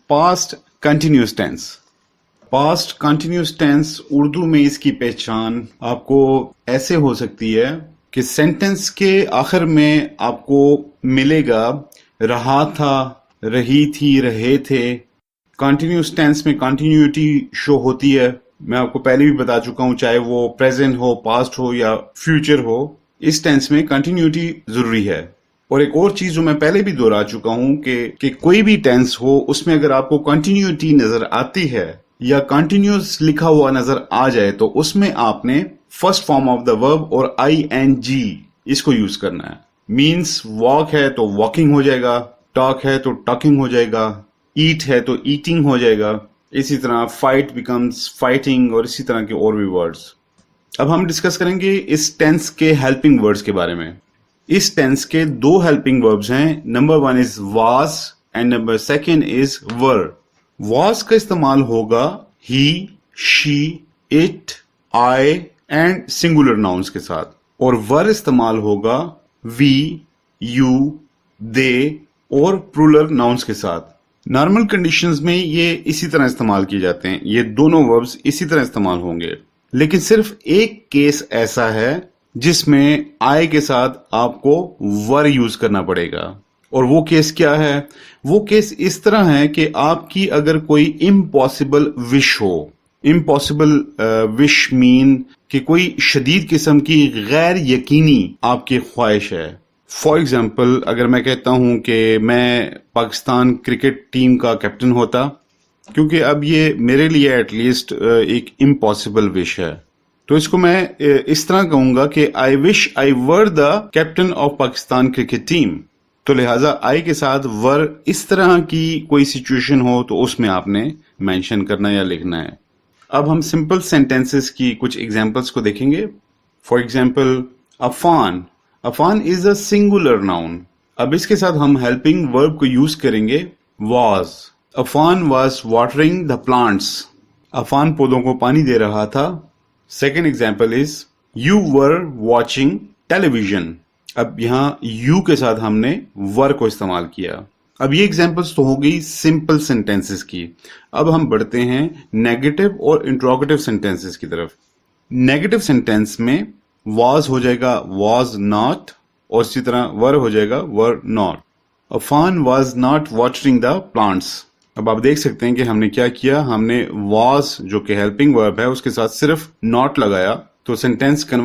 Past continuous tense. Past continuous tense Urdu में इसकी पहचान आपको ऐसे हो सकती है कि सेंटेंस के आखिर में आपको मिलेगा रहा था, रही थी, रहे थे। कंटिन्यूस टेंस में कंटिन्यूटी शो होती है। मैं आपको पहले भी बता चुका हूं, चाहे वो प्रेजेंट हो, पास्ट हो या फ्यूचर हो, इस टेंस में कंटिन्यूटी जरूरी है। और एक और चीज जो मैं पहले भी दोहरा चुका हूं कि कोई भी टेंस हो उसमें अगर आपको कंटिन्यूटी नजर आती है या कंटिन्यूस लिखा हुआ नजर आ जाए तो उसमें आपने first form of the verb और ING इसको यूज करना है। मीन्स वॉक है तो वॉकिंग हो जाएगा, टॉक है तो टॉकिंग हो जाएगा, ईट है तो ईटिंग हो जाएगा, इसी तरह फाइट बिकम्स फाइटिंग और इसी तरह के और भी वर्ड्स। अब हम डिस्कस करेंगे इस टेंस के हेल्पिंग वर्ड्स के बारे में। इस टेंस के दो हेल्पिंग वर्ब्स हैं। Number 1 is was and number 2 is were. Was का इस्तेमाल होगा he, she, it, I and singular nouns के साथ, और वर इस्तेमाल होगा वी, यू, दे और प्लूरल नाउन्स के साथ। नॉर्मल कंडीशंस में ये इसी तरह इस्तेमाल किए जाते हैं, ये दोनों वर्ब्स इसी तरह इस्तेमाल होंगे। लेकिन सिर्फ एक केस ऐसा है जिसमें आई के साथ आपको वर यूज करना पड़ेगा, और वो केस क्या है? वो केस इस तरह है कि आपकी अगर कोई इम्पॉसिबल विश हो। इम्पॉसिबल विश मीन कि कोई शदीद किस्म की गैर यकीनी आपकी ख्वाहिश है। फॉर एग्जाम्पल, अगर मैं कहता हूं कि मैं पाकिस्तान क्रिकेट टीम का कैप्टन होता, क्योंकि अब ये मेरे लिए एटलीस्ट एक इम्पॉसिबल विश है, तो इसको मैं इस तरह कहूंगा कि I wish I were the captain of Pakistan cricket team. तो लिहाजा आई के साथ वर इस तरह की कोई सिचुएशन हो तो उसमें आपने मेंशन करना या लिखना है। अब हम सिंपल सेंटेंसेस की कुछ एग्जांपल्स को देखेंगे। For example, Afan. Afan is a singular noun. अब इसके साथ हम हेल्पिंग वर्ब को यूज करेंगे was. Afan was watering the plants. Afan पौधों को पानी दे रहा था। Second example is you were watching television. अब यहां यू के साथ हमने वर को इस्तेमाल किया। अब ये एग्जाम्पल्स तो हो गई सिंपल सेंटेंसेस की। अब हम बढ़ते हैं नेगेटिव और इंट्रोगेटिव सेंटेंसेस की तरफ। नेगेटिव सेंटेंस में वाज हो जाएगा वाज नॉट, और इसी तरह वर हो जाएगा were not. Afan was not watering the plants. अब आप देख सकते हैं कि हमने क्या किया, हमने वाज जो कि हेल्पिंग वर्ब है उसके साथ सिर्फ नॉट लगाया तो सेंटेंस